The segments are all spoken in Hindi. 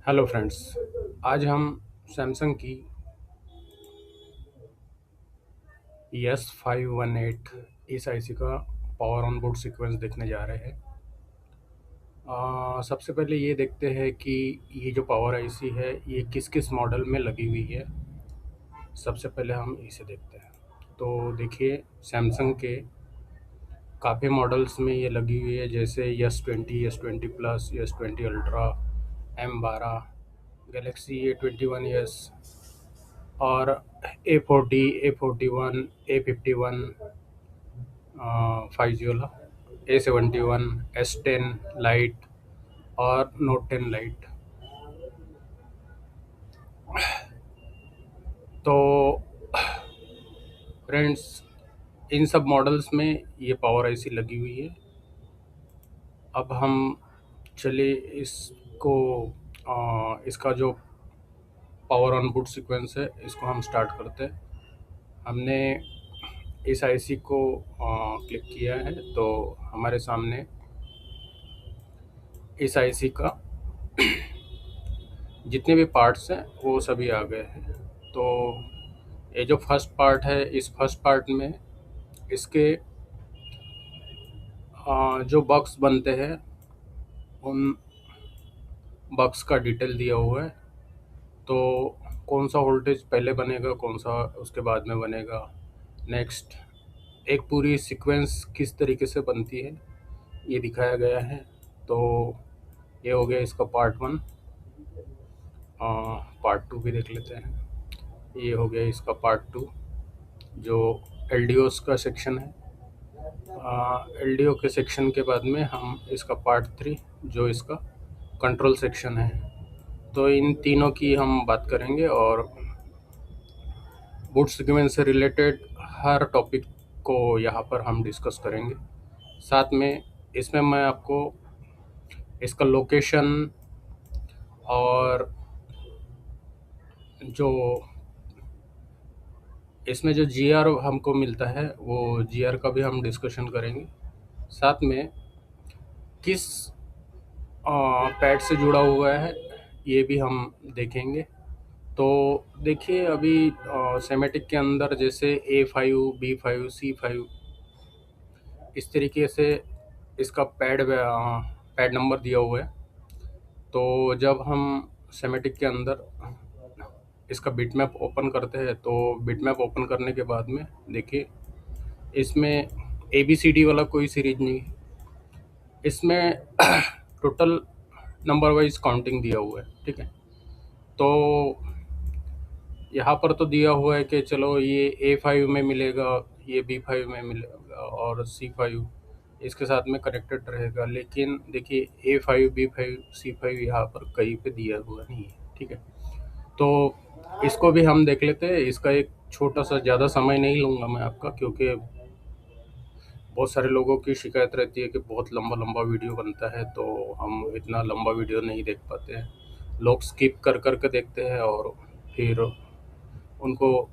Hello friends. आज हम सैमसंग की S518 इस आईसी का पावर ऑन बोर्ड सीक्वेंस देखने जा रहे हैं। सबसे पहले ये देखते हैं कि ये जो पावर आईसी है ये किस किस मॉडल में लगी हुई है। सबसे पहले हम इसे देखते हैं। तो देखिए, सैमसंग के काफ़ी मॉडल्स में ये लगी हुई है, जैसे S20, S20 plus, S20 ultra, M12, Galaxy A21s और A40, A41, A51, 5 A71, S10 light और Note 10 लाइट। तो फ्रेंड्स, इन सब मॉडल्स में ये पावर आईसी लगी हुई है। अब हम चलिए इसको इसका जो पावर ऑन बोर्ड सीक्वेंस है इसको हम स्टार्ट करते हैं। हमने इस आईसी को क्लिक किया है तो हमारे सामने इस आईसी का जितने भी पार्ट्स हैं वो सभी आ गए हैं। तो ये जो फर्स्ट पार्ट है, इस फर्स्ट पार्ट में इसके जो बॉक्स बनते हैं उन बॉक्स का डिटेल दिया हुआ है। तो कौन सा वोल्टेज पहले बनेगा, कौन सा उसके बाद में बनेगा, नेक्स्ट एक पूरी सीक्वेंस किस तरीके से बनती है ये दिखाया गया है। तो ये हो गया इसका पार्ट 1। पार्ट 2 भी देख लेते हैं। ये हो गया इसका पार्ट 2 जो एलडीओस का सेक्शन है। एलडीओ के सेक्शन के बाद में हम इसका पार्ट 3 जो इसका कंट्रोल सेक्शन है, तो इन तीनों की हम बात करेंगे और बूट सीक्वेंस से रिलेटेड हर टॉपिक को यहाँ पर हम डिस्कस करेंगे। साथ में इसमें मैं आपको इसका लोकेशन और जो इसमें जो जीआर हमको मिलता है वो जीआर का भी हम डिस्कशन करेंगे। साथ में किस पैड से जुड़ा हुआ है ये भी हम देखेंगे। तो देखिए, अभी सेमेटिक के अंदर जैसे A5, B5, C5 इस तरीके से इसका पैड नंबर दिया हुआ है। तो जब हम सेमेटिक के अंदर इसका बिटमैप ओपन करते हैं तो बिटमैप ओपन करने के बाद में देखिए, इसमें ABCD वाला कोई सीरीज नहीं है, इसमें टोटल नंबर वाइज काउंटिंग दिया हुआ है। ठीक है, तो यहाँ पर तो दिया हुआ है कि चलो ये A5 में मिलेगा, ये B5 में मिलेगा और C5 इसके साथ में कनेक्टेड रहेगा। लेकिन देखिए, A5, B5, C5 यहाँ पर कहीं पे दिया हुआ नहीं है। ठीक है, तो इसको भी हम देख लेते हैं। इसका एक छोटा सा, ज़्यादा समय नहीं लूँगा मैं आपका, क्योंकि बहुत सारे लोगों की शिकायत रहती है कि बहुत लंबा लंबा वीडियो बनता है, तो हम इतना लंबा वीडियो नहीं देख पाते हैं। लोग स्किप कर कर के देखते हैं और फिर उनको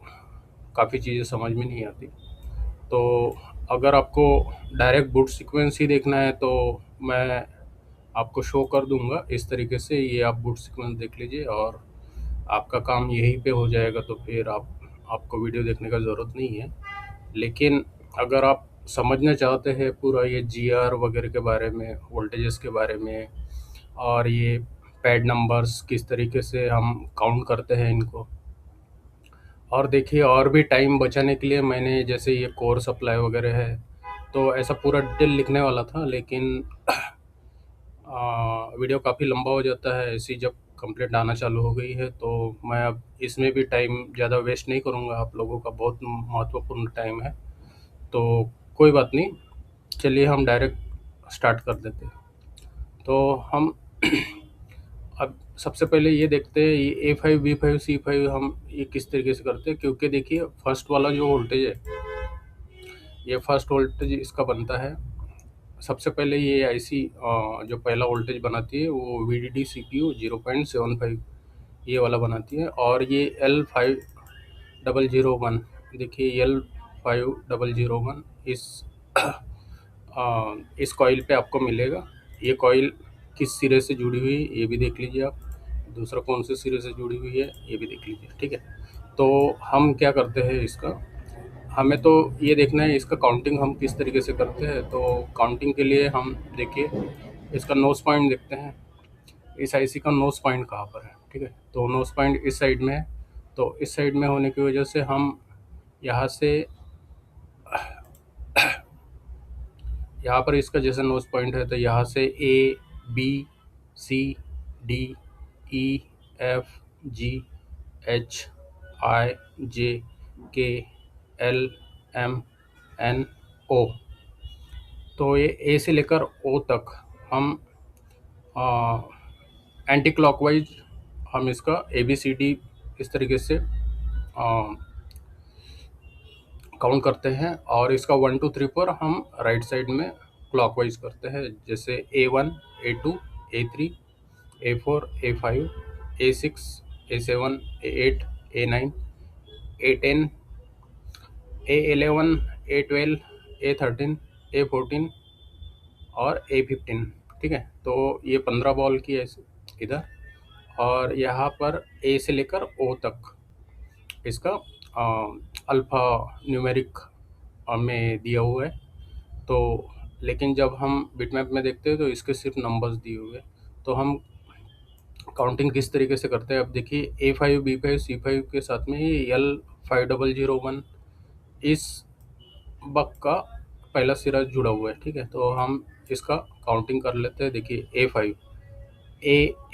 काफ़ी चीज़ें समझ में नहीं आती। तो अगर आपको डायरेक्ट बूट सीक्वेंस ही देखना है तो मैं आपको शो कर दूंगा इस तरीके से, ये आप बूट सीक्वेंस देख लीजिए और आपका काम यहीं पे हो जाएगा। तो फिर आपको वीडियो देखने का ज़रूरत नहीं है। लेकिन अगर आप समझना चाहते हैं पूरा ये जीआर वगैरह के बारे में, वोल्टेजेस के बारे में, और ये पैड नंबर्स किस तरीके से हम काउंट करते हैं इनको, और देखिए और भी टाइम बचाने के लिए मैंने, जैसे ये कोर सप्लाई वगैरह है, तो ऐसा पूरा डिटेल लिखने वाला था, लेकिन वीडियो काफ़ी लंबा हो जाता है ऐसी जब कंप्लीट आना चालू हो गई है। तो मैं अब इसमें भी टाइम ज़्यादा वेस्ट नहीं करूँगा, आप लोगों का बहुत महत्वपूर्ण टाइम है। तो कोई बात नहीं, चलिए हम डायरेक्ट स्टार्ट कर देते हैं। तो हम अब सबसे पहले ये देखते हैं ये A5, B5, C5 हम ये किस तरीके से करते हैं। क्योंकि देखिए, फर्स्ट वाला जो वोल्टेज है, ये फर्स्ट वोल्टेज इसका बनता है। सबसे पहले ये आईसी जो पहला वोल्टेज बनाती है वो VDD CPU 0.75 ये वाला बनाती है। और ये L5001, देखिए L5001 इस कॉइल पे आपको मिलेगा। ये कॉइल किस सिरे से जुड़ी हुई है ये भी देख लीजिए आप। दूसरा कौन सी सीरीज से जुड़ी हुई है ये भी देख लीजिए, ठीक है। तो हम क्या करते हैं इसका, हमें तो ये देखना है इसका काउंटिंग हम किस तरीके से करते हैं। तो काउंटिंग के लिए हम देखिए इसका नोज पॉइंट देखते हैं, इस आईसी का नोज पॉइंट कहाँ पर है, ठीक है। तो नोज पॉइंट इस साइड में है, तो इस साइड में होने की वजह से हम यहाँ से, यहाँ पर इसका जैसे नोज पॉइंट है तो यहाँ से A B C D E F G H I J K L M N O, तो ये ए से लेकर ओ तक हम एंटी क्लॉकवाइज हम इसका ए बी सी डी इस तरीके से काउंट करते हैं, और इसका 1 2 3 पर हम राइट साइड में क्लॉकवाइज करते हैं, जैसे A1 A2 A3 A4 A5 A6 A7 A8 A9 A10 A11 A12 A13 A14 और A15, ठीक है। तो ये 15 बॉल की है इधर, और यहाँ पर ए से लेकर ओ तक इसका अल्फ़ा न्यूमेरिक में दिया हुआ है। तो लेकिन जब हम बिटमैप में देखते हैं तो इसके सिर्फ नंबर्स दिए हुए हैं। तो हम काउंटिंग किस तरीके से करते हैं, अब देखिए A5 B5 C5 के साथ में ये L5001 इस बक का पहला सिरा जुड़ा हुआ है, ठीक है। तो हम इसका काउंटिंग कर लेते हैं। देखिए A5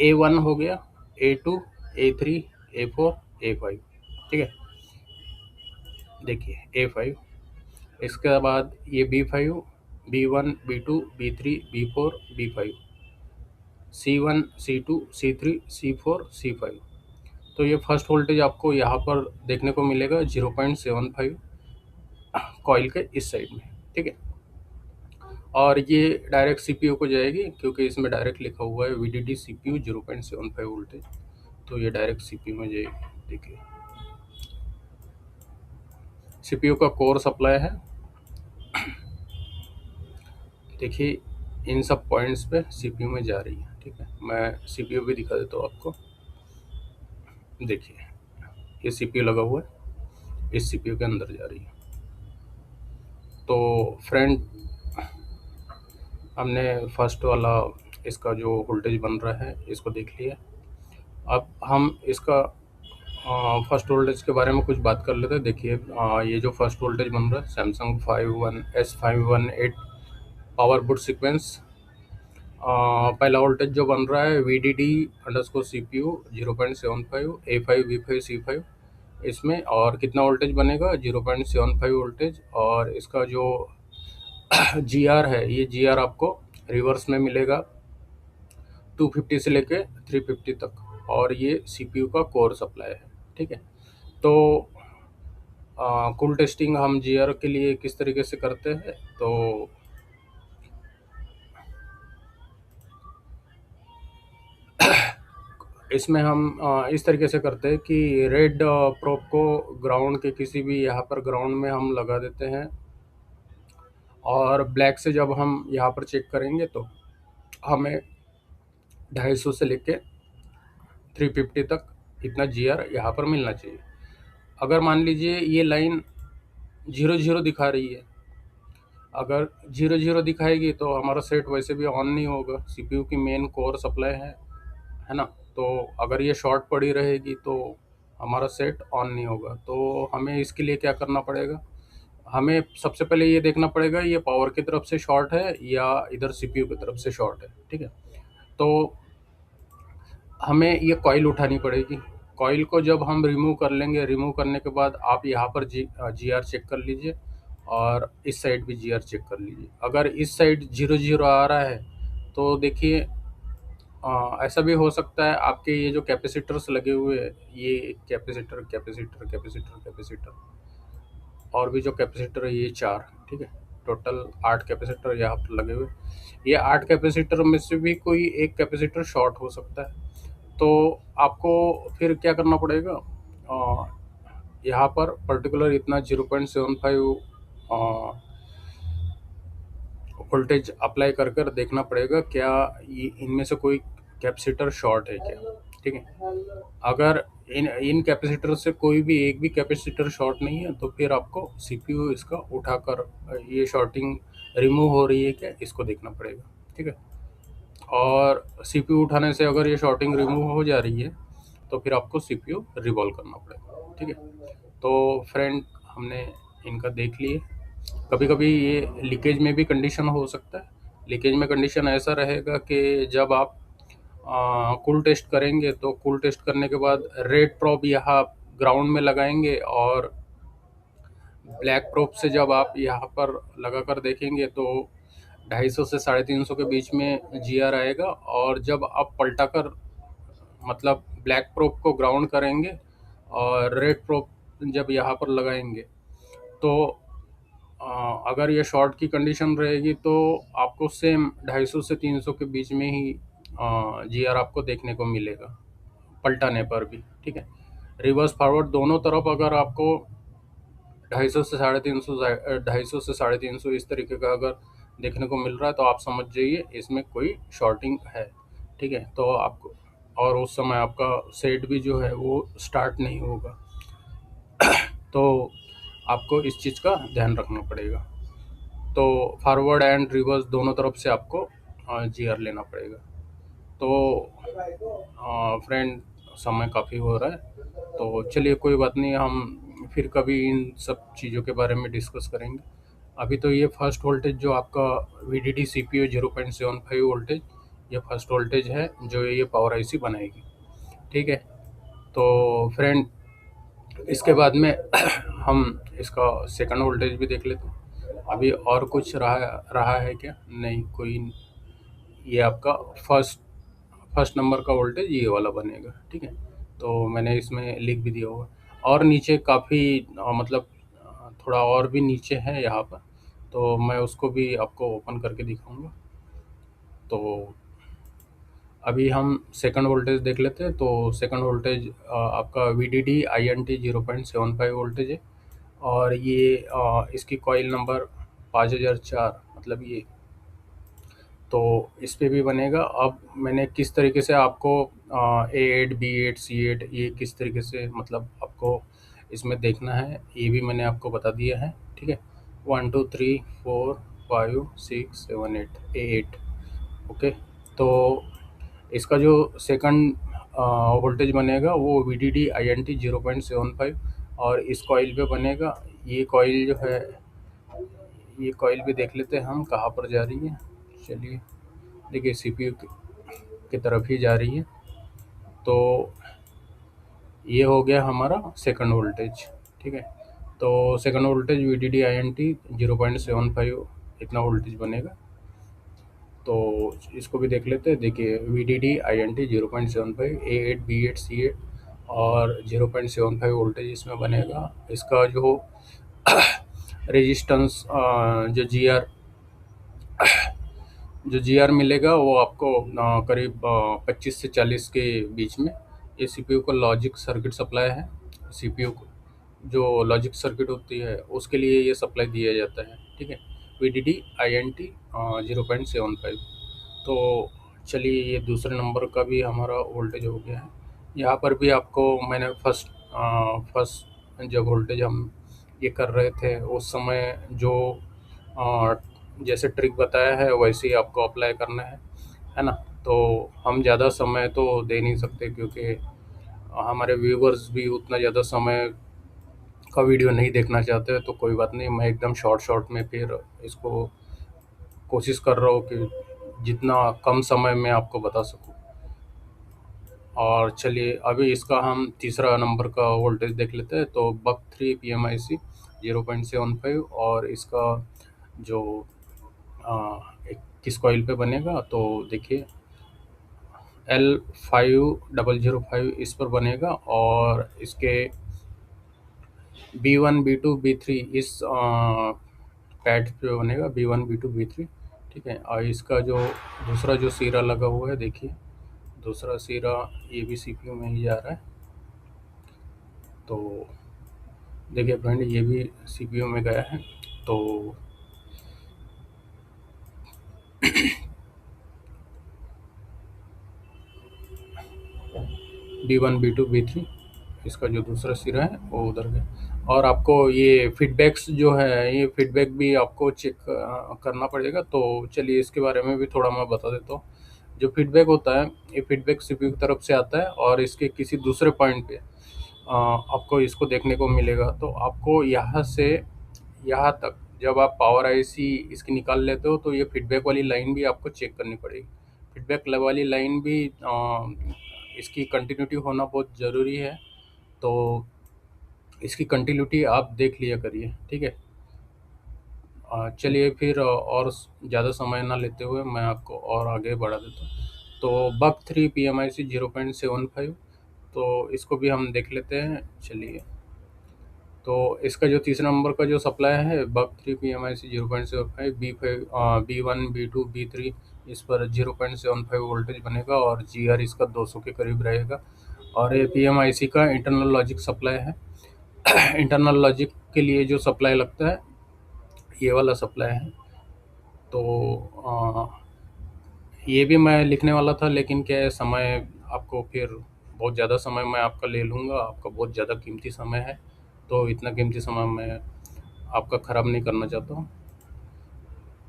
A1 हो गया, A2 A3 A4 A5, ठीक है। देखिए A5, इसके बाद ये B5 B1 B2 B3 B4 B5 C1 C2 C3 C4 C5। तो ये फर्स्ट वोल्टेज आपको यहाँ पर देखने को मिलेगा 0.75 कॉइल के इस साइड में, ठीक है। और ये डायरेक्ट सीपीयू को जाएगी क्योंकि इसमें डायरेक्ट लिखा हुआ है VDD CPU 0.75 वोल्टेज, तो ये डायरेक्ट सीपीयू में जाएगी। देखिए सीपीयू का कोर सप्लाई है, देखिए इन सब पॉइंट्स पे सीपीयू में जा रही है, ठीक है। मैं सीपीयू भी दिखा देता हूँ आपको। देखिए ये सीपीयू लगा हुआ है, इस सीपीयू के अंदर जा रही है। तो फ्रेंड हमने फर्स्ट वाला इसका जो वोल्टेज बन रहा है इसको देख लिया। अब हम इसका फर्स्ट वोल्टेज के बारे में कुछ बात कर लेते हैं। देखिए ये जो फर्स्ट वोल्टेज बन रहा है सैमसंग 51S518 पावर बुट सीक्वेंस, पहला वोल्टेज जो बन रहा है VDD_CPU 0.75 A5 B5 C5 इसमें, और कितना वोल्टेज बनेगा 0.75 वोल्टेज। और इसका जो GR है, ये GR आपको रिवर्स में मिलेगा 250 से लेके 350 तक, और ये CPU का कोर सप्लाई है, ठीक है। तो कूल टेस्टिंग हम GR के लिए किस तरीके से करते हैं, तो इसमें हम इस तरीके से करते हैं कि रेड प्रोब को ग्राउंड के किसी भी यहाँ पर ग्राउंड में हम लगा देते हैं, और ब्लैक से जब हम यहाँ पर चेक करेंगे तो हमें 250 से लेके 350 तक इतना GR यहाँ पर मिलना चाहिए। अगर मान लीजिए ये लाइन 0 0 दिखा रही है, अगर 0 0 दिखाएगी तो हमारा सेट वैसे भी ऑन नहीं होगा, CPU की मेन कोर सप्लाई है ना। तो अगर ये शॉर्ट पड़ी रहेगी तो हमारा सेट ऑन नहीं होगा। तो हमें इसके लिए क्या करना पड़ेगा, हमें सबसे पहले ये देखना पड़ेगा ये पावर की तरफ से शॉर्ट है या इधर CPU की तरफ से शॉर्ट है, ठीक है। तो हमें ये कॉइल उठानी पड़ेगी। कॉइल को जब हम रिमूव कर लेंगे, रिमूव करने के बाद आप यहाँ पर GR चेक कर लीजिए, और इस साइड भी GR चेक कर लीजिए। अगर इस साइड 0 0 आ रहा है तो देखिए ऐसा भी हो सकता है आपके ये जो कैपेसिटर्स लगे हुए हैं, ये कैपेसिटर कैपेसिटर कैपेसिटर कैपेसिटर और भी जो कैपेसिटर है ये 4, ठीक है। टोटल 8 कैपेसिटर यहाँ पर लगे हुए। ये 8 कैपेसिटर में से भी कोई एक कैपेसिटर शॉर्ट हो सकता है। तो आपको फिर क्या करना पड़ेगा, यहाँ पर पर्टिकुलर इतना 0.75 वोल्टेज अप्लाई कर कर देखना पड़ेगा क्या ये इनमें से कोई कैपेसिटर शॉर्ट है क्या, ठीक है। अगर इन इन कैपेसिटर से कोई भी एक भी कैपेसिटर शॉर्ट नहीं है तो फिर आपको सीपीयू इसका उठाकर ये शॉर्टिंग रिमूव हो रही है क्या, इसको देखना पड़ेगा। ठीक है। और सीपीयू उठाने से अगर ये शॉर्टिंग रिमूव हो जा रही है तो फिर आपको सीपीयू रिवॉल्व करना पड़ेगा। ठीक है। तो फ्रेंड, हमने इनका देख लिए। कभी कभी ये लीकेज में भी कंडीशन हो सकता है। लीकेज में कंडीशन ऐसा रहेगा कि जब आप कूल टेस्ट करेंगे तो कूल टेस्ट करने के बाद रेड प्रोब यहाँ ग्राउंड में लगाएंगे, और ब्लैक प्रोब से जब आप यहाँ पर लगा कर देखेंगे तो 250 से 350 के बीच में जीआर आएगा। और जब आप पलटा कर, मतलब ब्लैक प्रोब को ग्राउंड करेंगे और रेड प्रोब जब यहाँ पर लगाएंगे तो अगर ये शॉर्ट की कंडीशन रहेगी तो आपको सेम 250 से 300 के बीच में ही जीआर आपको देखने को मिलेगा पलटाने पर भी। ठीक है। रिवर्स फॉरवर्ड दोनों तरफ अगर आपको 250 से 350 इस तरीके का अगर देखने को मिल रहा है तो आप समझ जाइए इसमें कोई शॉर्टिंग है। ठीक है। तो आपको, और उस समय आपका सेट भी जो है वो स्टार्ट नहीं होगा। तो आपको इस चीज़ का ध्यान रखना पड़ेगा। तो फॉरवर्ड एंड रिवर्स दोनों तरफ से आपको जीआर लेना पड़ेगा। तो फ्रेंड, समय काफ़ी हो रहा है, तो चलिए कोई बात नहीं, हम फिर कभी इन सब चीज़ों के बारे में डिस्कस करेंगे। अभी तो ये फर्स्ट वोल्टेज जो आपका VDD CPU 0.75 वोल्टेज, ये फर्स्ट वोल्टेज है जो ये पावर आईसी बनाएगी। ठीक है। तो फ्रेंड, इसके बाद में हम इसका सेकंड वोल्टेज भी देख लेते हैं। अभी और कुछ रहा रहा है क्या? नहीं, कोई। ये आपका फर्स्ट फर्स्ट नंबर का वोल्टेज ये वाला बनेगा। ठीक है। तो मैंने इसमें लिख भी दिया होगा। और नीचे काफ़ी मतलब थोड़ा और भी नीचे है यहाँ पर, तो मैं उसको भी आपको ओपन करके दिखाऊंगा। तो अभी हम सेकंड वोल्टेज देख लेते हैं। तो सेकंड वोल्टेज आपका VDD INT 0.75 वोल्टेज है, और ये इसकी कॉइल नंबर 5004, मतलब ये। तो इस पे भी बनेगा। अब मैंने किस तरीके से आपको A8 B8 C8 ये किस तरीके से मतलब आपको इसमें देखना है ये भी मैंने आपको बता दिया है। ठीक है। 1 2 3 4 5 6 7 8 A8। ओके। तो इसका जो सेकंड वोल्टेज बनेगा वो VDD INT 0.75, और इस कॉइल पे बनेगा। ये कॉइल जो है, ये कॉइल भी देख लेते हैं हम कहाँ पर जा रही है। चलिए, देखिए CPU की तरफ ही जा रही है। तो ये हो गया हमारा सेकंड वोल्टेज। ठीक है। तो सेकंड वोल्टेज VDD INT 0.75 इतना वोल्टेज बनेगा। तो इसको भी देख लेते हैं। देखिए VDD INT 0.75 A8 B8 C8 और 0.75 वोल्टेज इसमें बनेगा। इसका जो रेजिस्टेंस जो जी आर मिलेगा वो आपको करीब 25 से 40 के बीच में। ये सीपीयू को लॉजिक सर्किट सप्लाई है। सीपीयू को जो लॉजिक सर्किट होती है उसके लिए ये सप्लाई दिया जाता है। ठीक है। VDD INT 0.75। तो चलिए, ये दूसरे नंबर का भी हमारा वोल्टेज हो गया है। यहाँ पर भी आपको मैंने फर्स्ट जब वोल्टेज हम ये कर रहे थे उस समय जो अ, जैसे ट्रिक बताया है वैसे ही आपको अप्लाई करना है ना। तो हम ज़्यादा समय तो दे नहीं सकते क्योंकि हमारे व्यूवर्स भी उतना ज़्यादा समय का वीडियो नहीं देखना चाहते, तो कोई बात नहीं, मैं एकदम शॉर्ट शॉर्ट में फिर इसको कोशिश कर रहा हूँ कि जितना कम समय में आपको बता सकूँ। और चलिए, अभी इसका हम तीसरा नंबर का वोल्टेज देख लेते हैं। तो बक 3 PMIC 0.75, और इसका जो एक किस कॉइल पे बनेगा तो देखिए L5005 इस पर बनेगा, और इसके B1 B2 B3 इस पैड पे बनेगा। B1 B2 B3। ठीक है। और इसका जो दूसरा जो सिरा लगा हुआ है, देखिए दूसरा सिरा ये भी CPU में ही जा रहा है। तो देखिए फ्रेंड, ये भी CPU में गया है। तो B1 B2 B3, इसका जो दूसरा सिरा है वो उधर गया। और आपको ये फीडबैक्स जो है, ये फीडबैक भी आपको चेक करना पड़ेगा। तो चलिए इसके बारे में भी थोड़ा मैं बता देता हूँ। जो फीडबैक होता है, ये फीडबैक सीपीयू की तरफ से आता है और इसके किसी दूसरे पॉइंट पे आपको इसको देखने को मिलेगा। तो आपको यहाँ से यहाँ तक जब आप पावर आईसी इसकी निकाल लेते हो तो ये फीडबैक वाली लाइन भी आपको चेक करनी पड़ेगी। फीडबैक वाली लाइन भी इसकी कंटिन्यूटी होना बहुत ज़रूरी है। तो इसकी कंटिन्यूटी आप देख लिया करिए, ठीक है। चलिए फिर और ज़्यादा समय ना लेते हुए मैं आपको और आगे बढ़ा देता हूँ। तो बक 3 PMIC 0.75, तो इसको भी हम देख लेते हैं। चलिए, तो इसका जो तीसरा नंबर का जो सप्लाई है बक 3 PMIC 0.75 B1 B2 B3, इस पर 0.75 वोल्टेज बनेगा और GR इसका 200 के करीब रहेगा। और ये PMIC का इंटरनल लॉजिक सप्लाई है। इंटरनल लॉजिक के लिए जो सप्लाई लगता है ये वाला सप्लाई है। तो ये भी मैं लिखने वाला था, लेकिन क्या है, समय आपको फिर बहुत ज़्यादा समय मैं आपका ले लूँगा, आपका बहुत ज़्यादा कीमती समय है। तो इतना कीमती समय मैं आपका ख़राब नहीं करना चाहता हूँ।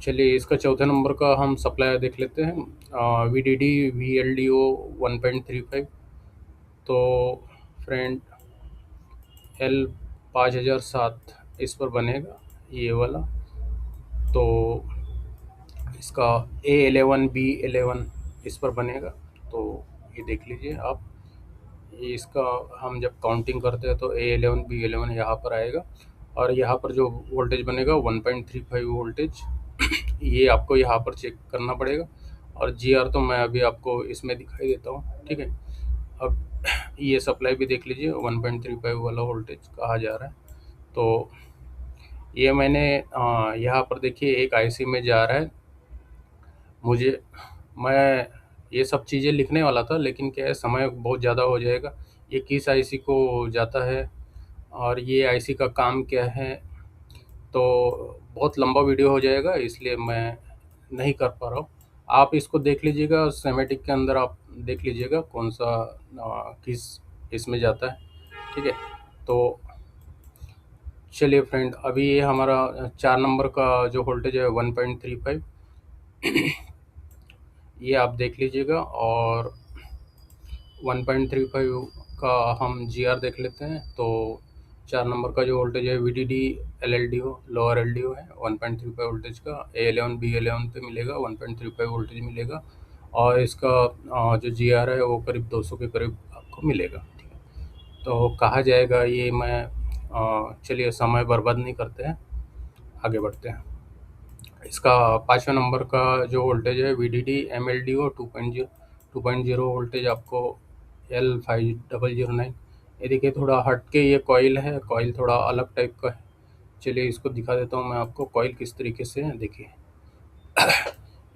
चलिए इसका चौथे नंबर का हम सप्लाई देख लेते हैं। VDD VLDO 1.35। तो फ्रेंड L 5007 इस पर बनेगा ये वाला। तो इसका A11 B11 इस पर बनेगा। तो ये देख लीजिए आप, ये इसका हम जब काउंटिंग करते हैं तो A11 B11 यहाँ पर आएगा और यहाँ पर जो वोल्टेज बनेगा 1.35 वोल्टेज, ये आपको यहाँ पर चेक करना पड़ेगा। और GR तो मैं अभी आपको इसमें दिखाई देता हूँ, ठीक है। अब ये सप्लाई भी देख लीजिए, 1.35 वाला वोल्टेज कहाँ जा रहा है। तो ये मैंने यहाँ पर देखिए एक आईसी में जा रहा है। मुझे मैं ये सब चीज़ें लिखने वाला था, लेकिन क्या है, समय बहुत ज़्यादा हो जाएगा। ये किस आईसी को जाता है और ये आईसी का काम क्या है, तो बहुत लंबा वीडियो हो जाएगा, इसलिए मैं नहीं कर पा रहा हूँ। आप इसको देख लीजिएगा, स्कीमेटिक के अंदर आप देख लीजिएगा कौन सा किस इसमें जाता है, ठीक है। तो चलिए फ्रेंड, अभी ये हमारा 4 नंबर का जो वोल्टेज है 1.35, ये आप देख लीजिएगा। और 1.35 का हम GR देख लेते हैं। तो 4 नंबर का जो वोल्टेज है VDD LLDO लोअर LDO है 1.35 वोल्टेज का। A11 B11 पे मिलेगा 1.35 वोल्टेज मिलेगा। और इसका जो GR है वो करीब 200 के करीब आपको मिलेगा, ठीक है। तो कहाँ जाएगा ये मैं चलिए समय बर्बाद नहीं करते हैं, आगे बढ़ते हैं। इसका 5वें नंबर का जो वोल्टेज है VDD MLDO 2.0 वोल्टेज आपको L5009। ये देखिए थोड़ा हट के ये कॉइल है, कॉइल थोड़ा अलग टाइप का है। चलिए इसको दिखा देता हूँ मैं आपको कॉइल किस तरीके से है। देखिए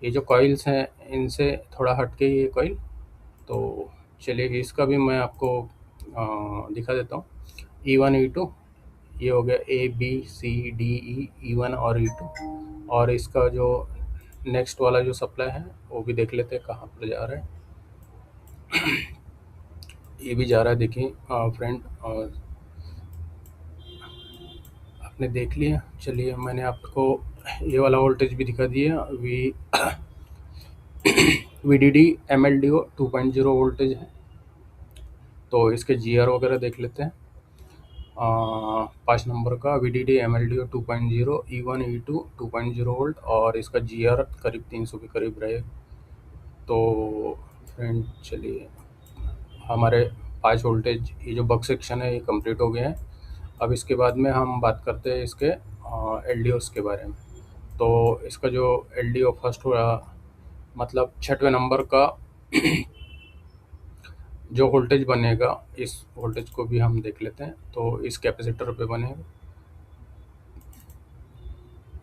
ये जो कॉइल्स हैं इनसे थोड़ा हट के ये कॉइल। तो चलिए इसका भी मैं आपको दिखा देता हूँ। E1 E2, ये हो गया ABCDE E1 और E2। और इसका जो नेक्स्ट वाला जो सप्लाई है वो भी देख लेते हैं कहाँ पर जा रहा है। ये भी जा रहा है, देखिए फ्रेंड, और आपने देख लिया। चलिए मैंने आपको ये वाला वोल्टेज भी दिखा दिया। VDD MLDO 2.0 वोल्टेज है। तो इसके GR वगैरह देख लेते हैं। 5 नंबर का VDD MLDO 2.0 E1 E2 2.0 volt और इसका GR करीब 300 के करीब रहे। तो फ्रेंड चलिए, हमारे 5 वोल्टेज ये जो बक सेक्शन है ये कंप्लीट हो गया है। अब इसके बाद में हम बात करते हैं इसके LDOs के बारे में। तो इसका जो LDO फर्स्ट हुआ, मतलब 6वें नंबर का जो वोल्टेज बनेगा, इस वोल्टेज को भी हम देख लेते हैं। तो इस कैपेसिटर पे बनेगा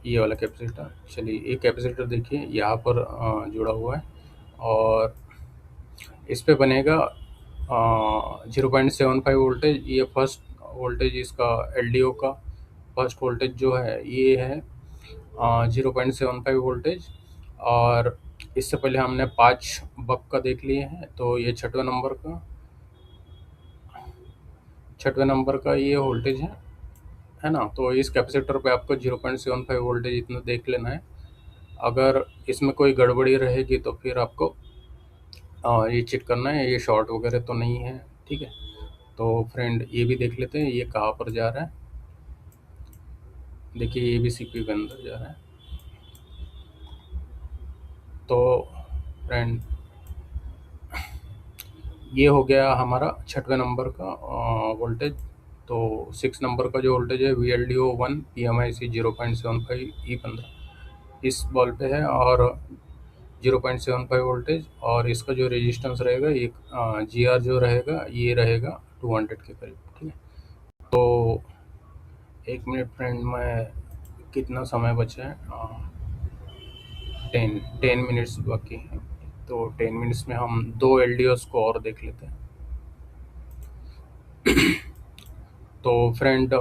ये वाला कैपेसिटर। चलिए ये कैपेसिटर देखिए यहाँ पर जुड़ा हुआ है और इस पे बनेगा 0.75 वोल्टेज। ये फर्स्ट वोल्टेज इसका LDO का फर्स्ट वोल्टेज जो है ये है 0.75 वोल्टेज। और इससे पहले हमने 5 बक का देख लिए हैं, तो ये 6वें नंबर का छठवें नंबर का ये वोल्टेज है ना। तो इस कैपेसिटर पे आपको 0.75 वोल्टेज इतना देख लेना है। अगर इसमें कोई गड़बड़ी रहेगी तो फिर आपको ये चेक करना है ये शॉर्ट वगैरह तो नहीं है, ठीक है। तो फ्रेंड ये भी देख लेते हैं ये कहाँ पर जा रहा है। देखिए ये भी सीपीयू के अंदर जा रहा है। तो फ्रेंड ये हो गया हमारा छठवें नंबर का वोल्टेज। तो 6 नंबर का जो वोल्टेज है VLDO 1 PMIC 0.75 E15 इस बॉल पे है और 0.75 वोल्टेज, और इसका जो रेजिस्टेंस रहेगा ये GR जो रहेगा ये रहेगा 200 के करीब, ठीक है। तो 1 मिनट फ्रेंड, मैं कितना समय बचा है, 10 मिनट्स बाकी है। तो 10 मिनट्स में हम 2 LDOs को और देख लेते हैं। तो फ्रेंड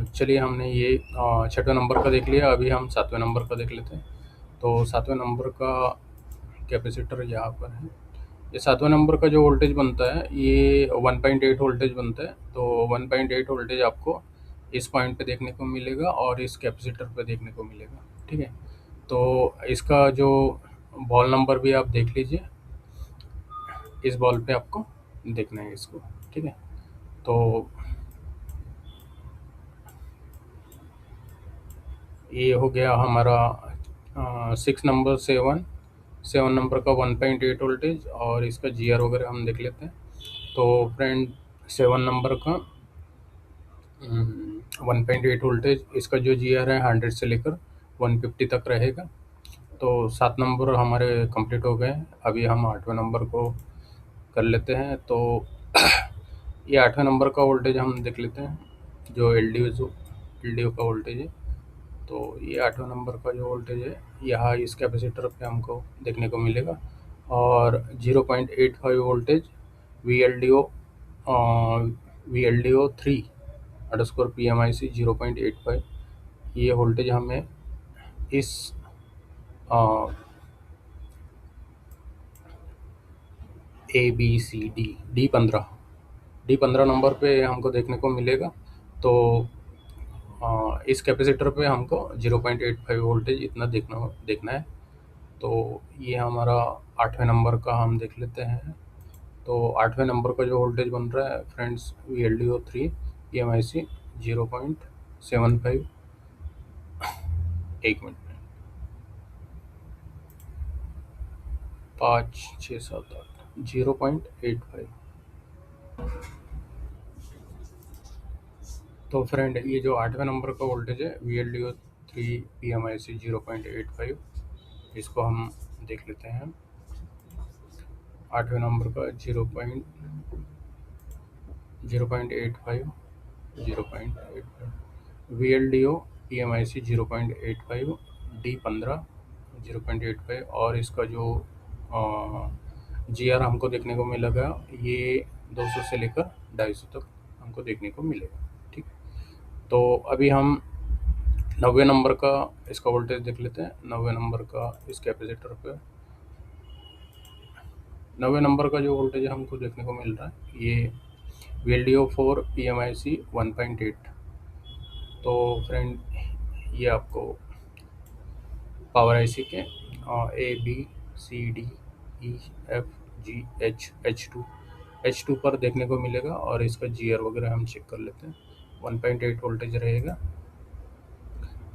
चलिए हमने ये छठवें नंबर का देख लिया, अभी हम सातवें नंबर का देख लेते हैं। तो सातवें नंबर का कैपेसिटर यहाँ पर है। ये सातवें नंबर का जो वोल्टेज बनता है ये 1.8 वोल्टेज बनता है। तो 1.8 वोल्टेज आपको इस पॉइंट पे देखने को मिलेगा और इस कैपेसिटर पे देखने को मिलेगा, ठीक है। तो इसका जो बॉल नंबर भी आप देख लीजिए, इस बॉल पे आपको देखना है इसको, ठीक है। तो ये हो गया हमारा 7 नंबर का 1.8 वोल्टेज, और इसका GR वगैरह हम देख लेते हैं। तो फ्रेंड 7 नंबर का 1.8 वोल्टेज, इसका जो GR है 100 से लेकर 150 तक रहेगा। तो 7 नंबर हमारे कंप्लीट हो गए। अभी हम 8वें नंबर को कर लेते हैं। तो ये 8वें नंबर का वोल्टेज हम देख लेते हैं, जो LDO का वोल्टेज है। तो ये 8वें नंबर का जो वोल्टेज है यहाँ इस कैपेसिटर पे हमको देखने को मिलेगा, और 0.85 वोल्टेज VLDO VLDO 3 _ PMIC 0.85 ये वोल्टेज हमें इस D15 नंबर पे हमको देखने को मिलेगा। तो इस कैपेसिटर पे हमको 0.85 वोल्टेज इतना देखना है। तो ये हमारा 8वें नंबर का हम देख लेते हैं। तो 8वें नंबर का जो वोल्टेज बन रहा है फ्रेंड्स VLDO 3 PMIC 0.75। 1 मिनट, 5 6 7 8 0.85। तो फ्रेंड ये जो 8वें नंबर का वोल्टेज है VLDO 3 PMIC 0.85, इसको हम देख लेते हैं। 8वें नंबर का 0.85 VLDO PMIC 0.85 D15 0.85, और इसका जो GR हमको देखने को मिलेगा ये 200 से लेकर 250 तक हमको देखने को मिलेगा, ठीक। तो अभी हम 90 नंबर का इसका वोल्टेज देख लेते हैं। 90 नंबर का इस कैपेसिटर पे 90 नंबर का जो वोल्टेज हमको देखने को मिल रहा है ये VLDO 4 PMIC 1.8। तो फ्रेंड ये आपको पावर IC के A B C D E F G H H2 पर देखने को मिलेगा, और इसका GR वगैरह हम चेक कर लेते हैं। 1.8 वोल्टेज रहेगा।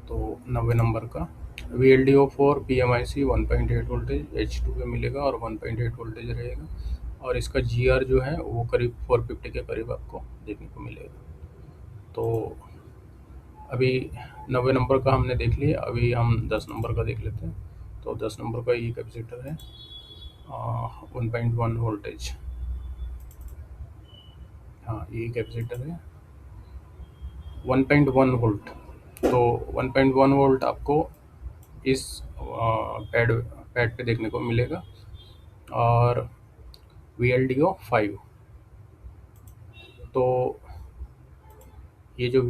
तो 90 नंबर का VLDO 4 PMIC 1.8 वोल्टेज H2 पे मिलेगा और 1.8 वोल्टेज रहेगा, और इसका GR जो है वो करीब 450 के करीब आपको देखने को मिलेगा। तो अभी 90 नंबर का हमने देख लिया, अभी हम 10 नंबर का देख लेते हैं। तो 10 नंबर का ये कैपेसिटर है 1.1 वोल्टेज। हाँ ये कैपेसिटर है 1.1 वोल्ट। तो 1.1 वोल्ट आपको इस पैड पे देखने को मिलेगा, और VLDO 5। तो ये जो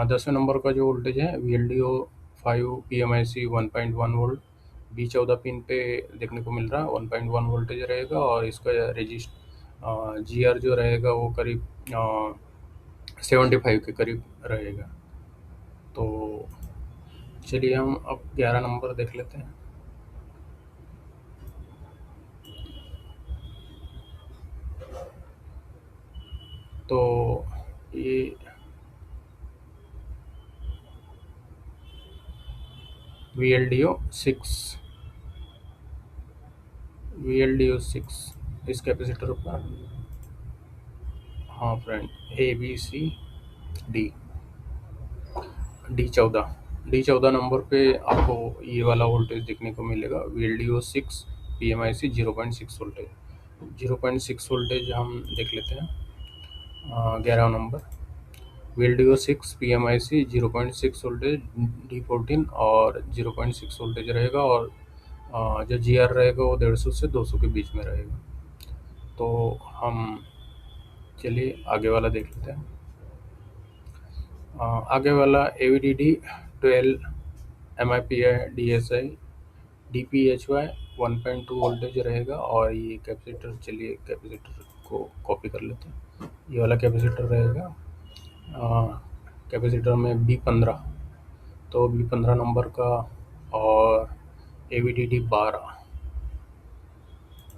10वें नंबर का जो वोल्टेज है VLDO 5 PMIC 1.1 volt B14 pin पे देखने को मिल रहा है। 1.1 वोल्टेज रहेगा, और इसका GR जो रहेगा वो करीब 75 के करीब रहेगा। तो चलिए हम अब 11 नंबर देख लेते हैं। तो ये VLDO 6 इस कैपेसिटर पर, हाँ फ्रेंड, ABCD D14 नंबर पे आपको ये वाला वोल्टेज देखने को मिलेगा, VLDO 6 PMIC 0.6 वोल्टेज। 0.6 वोल्टेज हम देख लेते हैं। 11 number VLDO 6 PMIC 0.6 voltage D14 और 0.6 वोल्टेज रहेगा, और जो GR रहेगा वो 150 से 200 के बीच में रहेगा। तो हम चलिए आगे वाला देख लेते हैं। आगे वाला AVDD 12 MIPI DSI DPHY 1.2 voltage रहेगा, और ये कैपेसिटर, चलिए कैपेसिटर को कॉपी कर लेते हैं। ये वाला कैपेसिटर रहेगा कैपेसिटर में B15, तो B15 नंबर का, और AVDD 12,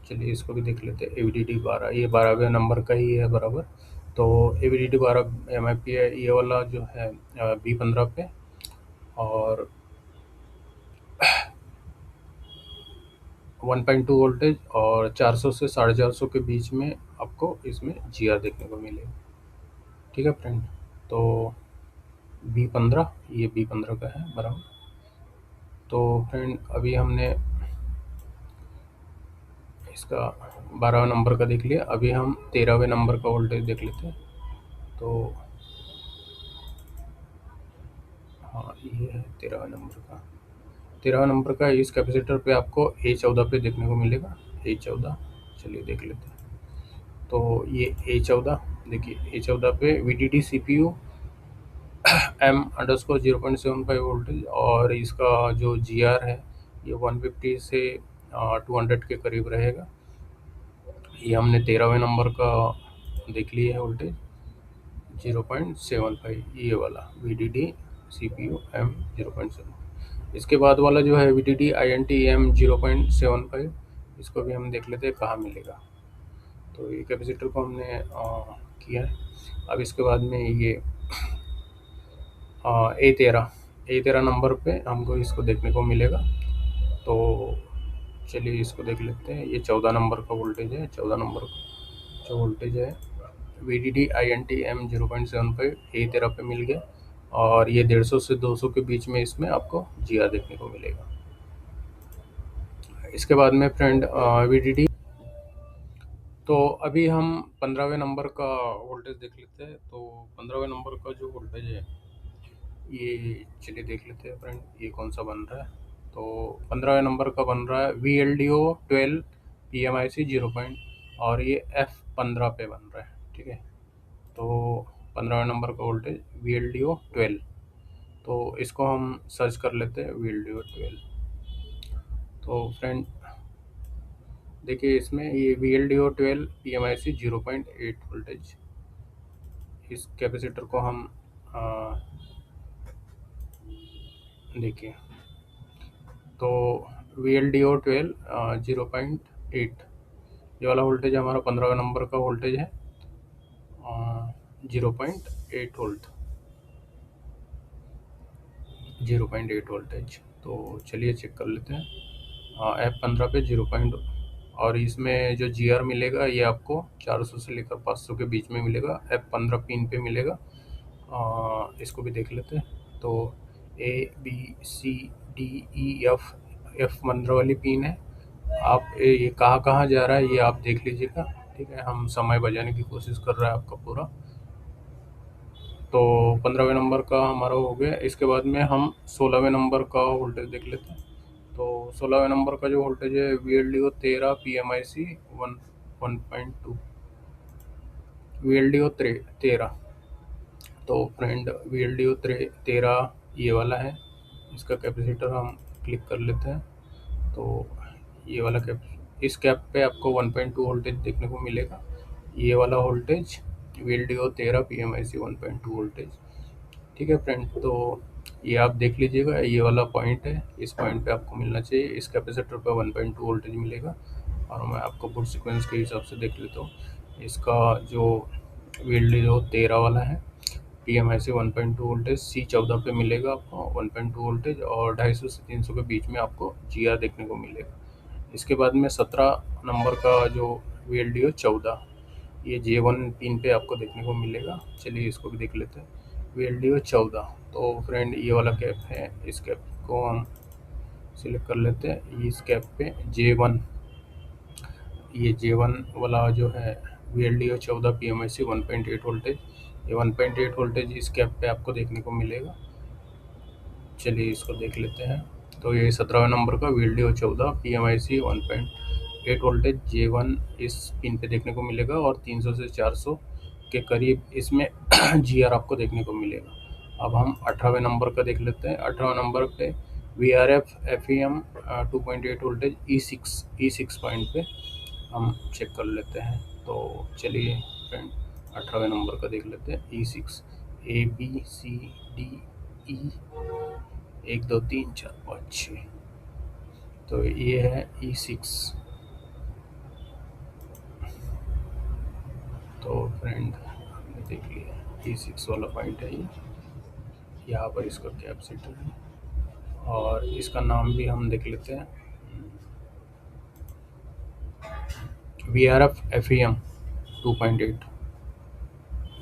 चलिए इसको भी देख लेते हैं। AVDD 12 ये 12वें नंबर का ही है बराबर। तो AVDD 12 MIPI ये वाला जो है B15 पे, और 1.2 वोल्टेज और 400 से 450 के बीच में आपको इसमें GR देखने को मिलेगा। ठीक है फ्रेंड, तो B15 ये B15 का है बराबर। तो फ्रेंड अभी हमने इसका 12वें नंबर का देख लिया, अभी हम 13वें नंबर का वोल्टेज देख लेते हैं। तो हाँ, ये है 13वें नंबर का। 13वें नंबर का इस कैपेसिटर पे आपको A14 पे देखने को मिलेगा। A14 चलिए देख लेते हैं। तो ये A14 देखिए, A14 पे VDD CPU M_अंडरस्कोर 0.75 वोल्टेज, और इसका जो GR है ये 150 से 200 के करीब रहेगा। ये हमने 13वें नंबर का देख लिया है वोल्टेज 0.75, ये वाला VDD CPU M 0.7। इसके बाद वाला जो है VDD INT M 0.75, इसको भी हम देख लेते हैं कहाँ मिलेगा। तो ये कैपेसिटर को हमने किया है। अब इसके बाद में ये A13 नंबर पे हमको इसको देखने को मिलेगा। तो चलिए इसको देख लेते हैं। ये 14 नंबर का वोल्टेज है। 14 नंबर का जो वोल्टेज है VDD INT M 0.75 A13 पे मिल गया, और ये 150 से 200 के बीच में इसमें आपको GR देखने को मिलेगा। इसके बाद में फ्रेंड VDD, तो अभी हम 15वें नंबर का वोल्टेज देख लेते हैं। तो 15वें नंबर का जो वोल्टेज है ये चलिए देख लेते हैं फ्रेंड, ये कौन सा बन रहा है। तो 15वें नंबर का बन रहा है VLDO 12 PMIC 0. और ये F15 पे बन रहा है। ठीक है, तो 15वें नंबर का वोल्टेज VLDO 12, तो इसको हम सर्च कर लेते हैं VLDO 12। तो फ्रेंड देखिए इसमें ये VLDO 12 PMIC 0.8 वोल्टेज, इस कैपेसिटर को हम देखिए, तो VLDO 12 0.8 ये वाला वोल्टेज हमारा 15वें नंबर का वोल्टेज है 0.8 वोल्ट, 0.8 वोल्टेज। तो चलिए चेक कर लेते हैं। F15 पे 0. और इसमें जो GR मिलेगा ये आपको 400 से लेकर 500 के बीच में मिलेगा। F15 पिन पे मिलेगा। इसको भी देख लेते हैं। तो ABCDEF F15 वाली पिन है। आप ये कहाँ कहाँ जा रहा है ये आप देख लीजिएगा। ठीक है, हम समय बचाने की कोशिश कर रहा है आपका पूरा। तो 15वें नंबर का हमारा हो गया। इसके बाद में हम 16वें नंबर का वोल्टेज देख लेते हैं। तो 16वें नंबर का जो वोल्टेज है VLDO 13 PMIC 1.2 VLDO 13। तो फ्रेंड VLDO 13 ये वाला है। इसका कैपेसिटर हम क्लिक कर लेते हैं। तो ये वाला कैप, इस कैप पे आपको 1.2 वोल्टेज देखने को मिलेगा। ये वाला वोल्टेज VLDO 13, PMIC 1.2 वोल्टेज। ठीक है फ्रेंड, तो ये आप देख लीजिएगा, ये वाला पॉइंट है, इस पॉइंट पे आपको मिलना चाहिए। इस कैपेसिटर पे 1.2 वोल्टेज मिलेगा। और मैं आपको बुट सीक्वेंस के हिसाब से देख लेता हूँ। इसका जो VLDO 13 वाला है, PMIC 1.2 वोल्टेज, C14 पे मिलेगा आपको 1.2 वोल्टेज, और 250 से 300 के बीच में आपको GR देखने को मिलेगा। इसके बाद में 17 नंबर का जो VLDO 14, ये J1 पिन पे आपको देखने को मिलेगा। चलिए इसको भी देख लेते हैं। VLDO 14, तो फ्रेंड ये वाला कैप है, इस कैप को हम सिलेक्ट कर लेते हैं। इस कैप पे J1, ये J1 वाला जो है VLDO 14, PMIC 1.8 वोल्टेज, ये 1.8 वोल्टेज इस कैप पे आपको देखने को मिलेगा। चलिए इसको देख लेते हैं। तो ये 17वें नंबर का VLDO 14, PMIC 1.8 वोल्टेज, J1 इस पिन पे देखने को मिलेगा, और 300 से 400 के करीब इसमें GR आपको देखने को मिलेगा। अब हम 18वें नंबर का देख लेते हैं। 18वें नंबर पे VRF FEM 2.8 voltage, E6 point पे हम चेक कर लेते हैं। तो चलिए फ्रेंड 18वें नंबर का देख लेते हैं। E6, ABCDE, 1 2 3 4 5 6, तो ये है E6। तो फ्रेंड आपने देख लिया, E6 वाला पॉइंट है ये, यहाँ पर इसका कैपेसिटर है। और इसका नाम भी हम देख लेते हैं, VRF FEM 2.8,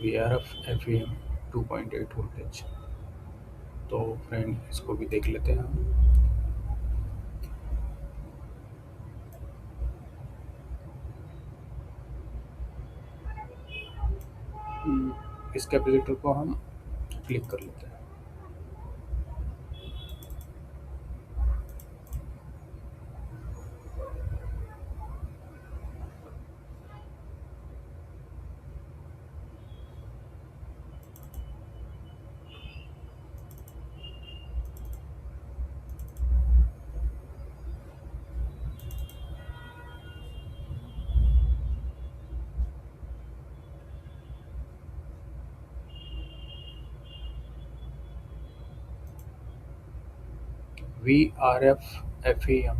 VRF FEM 2.8 voltage. तो फ्रेंड इसको भी देख लेते हैं हम। इस कैपेसिटर को हम क्लिक कर लेते हैं। VRF FEM,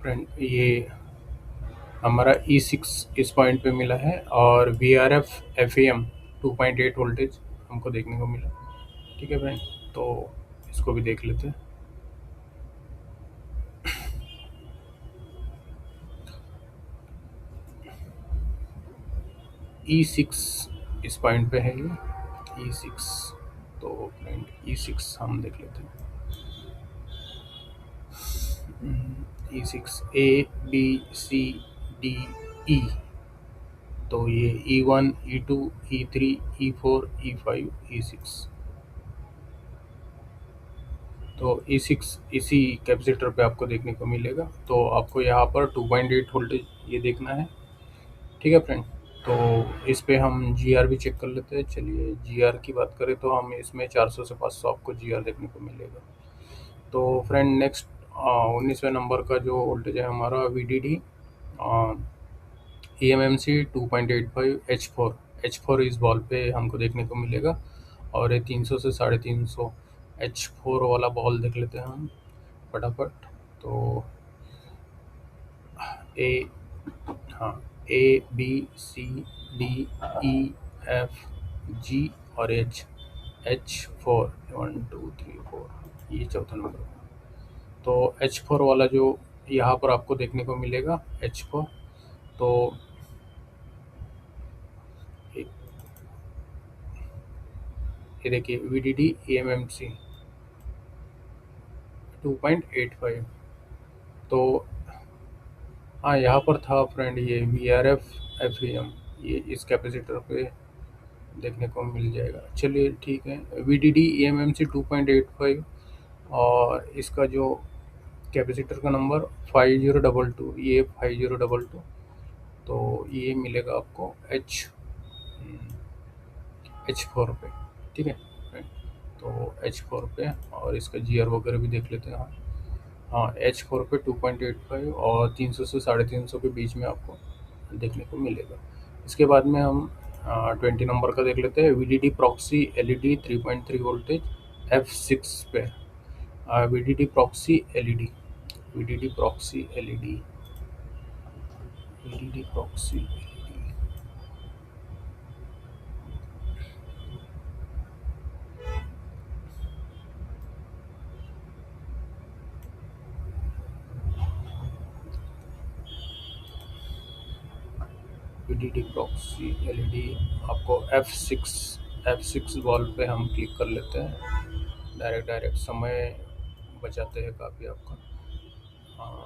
फ्रेंड ये हमारा E6 इस पॉइंट पे मिला है, और VRF FEM 2.8 वोल्टेज हमको देखने को मिला। ठीक है फ्रेंड, तो इसको भी देख लेते हैं। E6 इस पॉइंट पे है ये, E6। तो फ्रेंड E6 हम देख लेते हैं। E6, ABCDE, तो ये E1, E2, E3, E4, E5, E6। तो E6 इसी कैपेसिटर पे आपको देखने को मिलेगा। तो आपको यहाँ पर 2.8 वोल्टेज ये देखना है। ठीक है फ्रेंड, तो इस पे हम GR भी चेक कर लेते हैं। चलिए GR की बात करें तो हम इसमें 400 से 500 आपको GR देखने को मिलेगा। तो फ्रेंड नेक्स्ट 19वें नंबर का जो वोल्टेज है हमारा VDD EMMC 2.85 H4 इस बॉल पे हमको देखने को मिलेगा। और ये 300 से 350 H4 वाला बॉल देख लेते हैं हम फटाफट। तो ए हाँ, ABCDEFG और H4, 1 2 3 4, ये चौथा नंबर। तो H4 वाला जो यहाँ पर आपको देखने को मिलेगा, H4। तो ये देखिए VDD EMMC, 2.85। तो हाँ, यहाँ पर था फ्रेंड ये VRF FEM, ये इस कैपेसिटर पे देखने को मिल जाएगा। चलिए ठीक है, VDD eMMC 2.85 और इसका जो कैपेसिटर का नंबर 5022, ये 5022। तो ये मिलेगा आपको H4 पे, ठीक है। तो H4 पे, और इसका GR वगैरह भी देख लेते हैं। हाँ हाँ, H4 पे 2.85 और 300 से 350 के बीच में आपको देखने को मिलेगा। इसके बाद में हम 20 नंबर का देख लेते हैं। VDD proxy LED 3.3 voltage F6 पे। VDD proxy LED, VDD proxy LED, VDD proxy LED, VDD proxy LED आपको F6 वॉल पे हम क्लिक कर लेते हैं। डायरेक्ट समय बचाते हैं काफ़ी आपका। हाँ,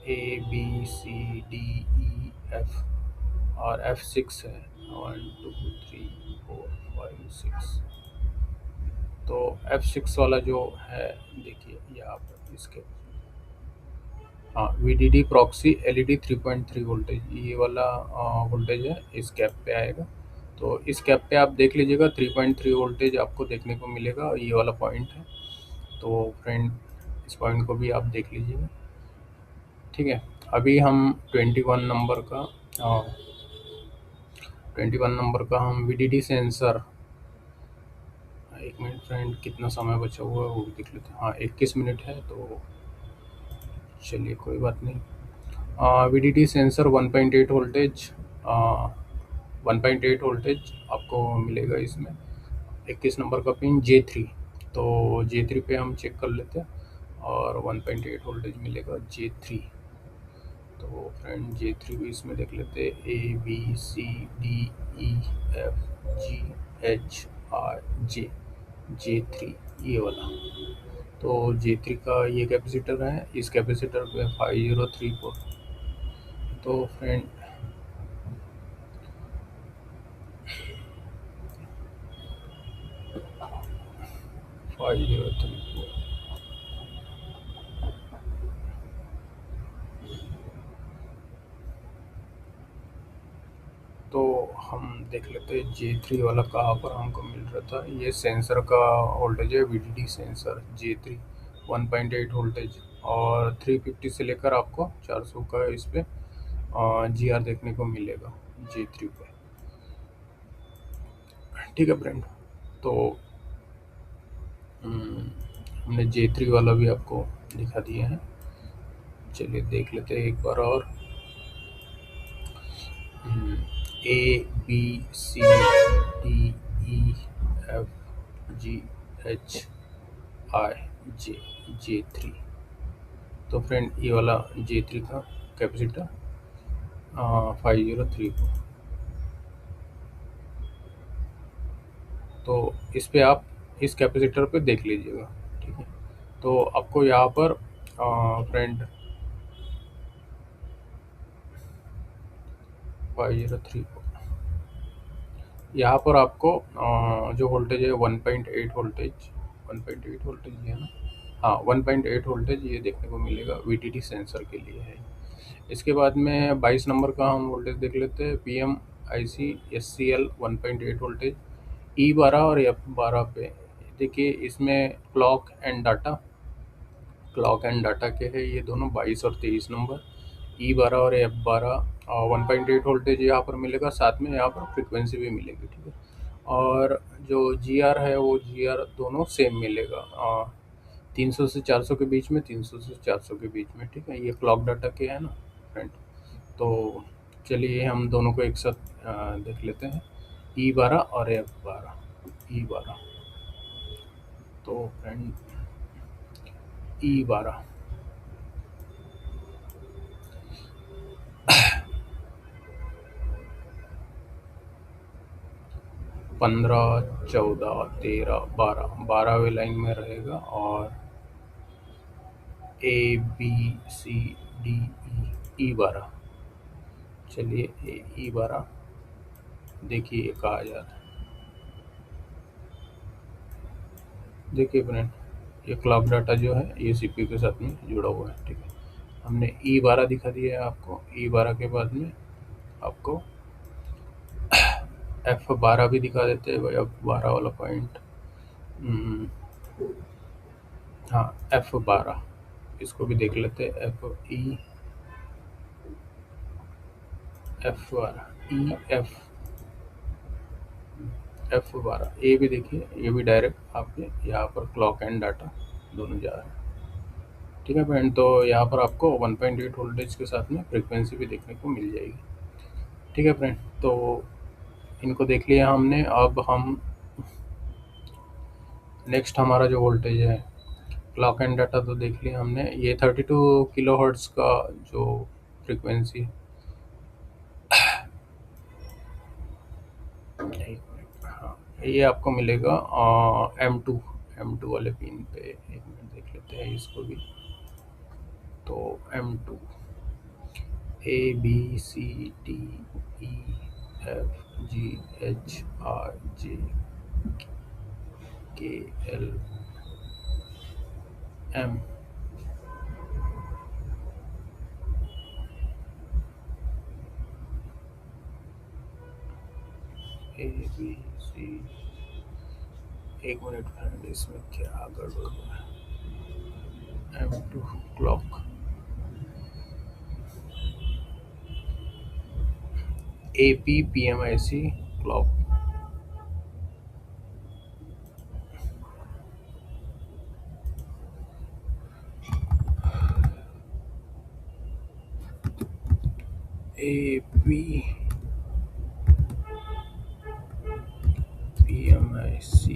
ABCDEF और F6 है, 1 2 3 4 5 6। तो F6 वाला जो है, देखिए यहाँ पर इसके, हाँ, VDD प्रॉक्सी LED 3.3 वोल्टेज, ये वाला वोल्टेज है, इस कैप पे आएगा। तो इस कैप पे आप देख लीजिएगा 3.3 वोल्टेज आपको देखने को मिलेगा, ये वाला पॉइंट है। तो फ्रेंड, इस पॉइंट को भी आप देख लीजिएगा, ठीक है। अभी हम 21 नंबर का हम VDD सेंसर, एक मिनट फ्रेंड, कितना समय बचा हुआ है वो भी देख लेते हैं। हाँ, 21 मिनट है, तो चलिए कोई बात नहीं। VDD सेंसर 1.8 वोल्टेज, 1.8 वोल्टेज आपको मिलेगा इसमें। 21 नंबर का पिन J3, तो J3 पे हम चेक कर लेते हैं, और 1.8 वोल्टेज मिलेगा J3। तो फ्रेंड J3 भी इसमें देख लेते हैं, ABCDEFGHI J3, ये वाला। तो J3 का ये कैपेसिटर है, इस कैपेसिटर पे 5034। तो फ्रेंड 5034, तो हम देख लेते हैं J3 वाला कहाँ पर हमको मिल रहा था। ये सेंसर का वोल्टेज है, VDD सेंसर J3 1.8 वोल्टेज, और 350 से लेकर आपको 400 का इस पे GR देखने को मिलेगा J3 पे, ठीक है फ्रेंड। तो हमने J3 वाला भी आपको दिखा दिया है। चलिए देख लेते हैं एक बार और। ABCDEFGHI J3। तो फ्रेंड ये वाला J3 का कैपेसिटर 5034। तो इस पे आप इस कैपेसिटर पे देख लीजिएगा, ठीक है। तो आपको यहाँ पर फ्रेंड 5034, यहाँ पर आपको जो वोल्टेज है 1.8 वोल्टेज, 1.8 वोल्टेज ये है ना, हाँ 1.8 वोल्टेज ये देखने को मिलेगा, VDD सेंसर के लिए है। इसके बाद में 22 नंबर का हम वोल्टेज देख लेते हैं। PMIC SCL 1.8 वोल्टेज E12 और F12 पे। देखिए इसमें क्लॉक एंड डाटा के है ये दोनों, 22 और 23 नंबर, E12 और F12। 1.8 वोल्टेज यहाँ पर मिलेगा, साथ में यहाँ पर फ्रिक्वेंसी भी मिलेगी, ठीक है। और जो GR है वो GR दोनों सेम मिलेगा, 300 से 400 के बीच में, 300 से 400 के बीच में, ठीक है। ये क्लॉक डाटा के है ना फ्रेंड। तो चलिए हम दोनों को एक साथ देख लेते हैं, E12 और F12। E12, तो फ्रेंड E12 15 14 13 12, 12वें लाइन में रहेगा, और ए बी सी डी ई 12। चलिए ई 12 देखिए ये कहा जाता है। देखिए फ्रेंड, ये क्लॉक डाटा जो है ये सीपीयू के साथ में जुड़ा हुआ है। ठीक है, हमने ई 12 दिखा दिया है आपको। ई 12 के बाद में आपको F12 भी दिखा देते हैं भाई, F12 वाला पॉइंट। हाँ, F12 इसको भी देख लेते हैं। F12 ये भी देखिए, ये भी डायरेक्ट आपके यहाँ पर क्लॉक एंड डाटा दोनों जा रहे हैं। ठीक है फ्रेंड, तो यहाँ पर आपको 1.8 वोल्टेज के साथ में फ्रीक्वेंसी भी देखने को मिल जाएगी। ठीक है फ्रेंड, तो इनको देख लिया हमने। अब हम नेक्स्ट हमारा जो वोल्टेज है, क्लॉक एंड डाटा तो देख लिया हमने। ये 32 किलो हर्ट्ज का जो फ्रीक्वेंसी, हाँ, ये आपको मिलेगा M2 वाले पिन पे। एक मिनट देख लेते हैं इसको भी। तो M2 ABCDEFGHIJKLM। ABC, एक मिनट फ्रेंड, इसमें क्या गड़बड़ हुआ है। M2 clock APPMIC clock APPMIC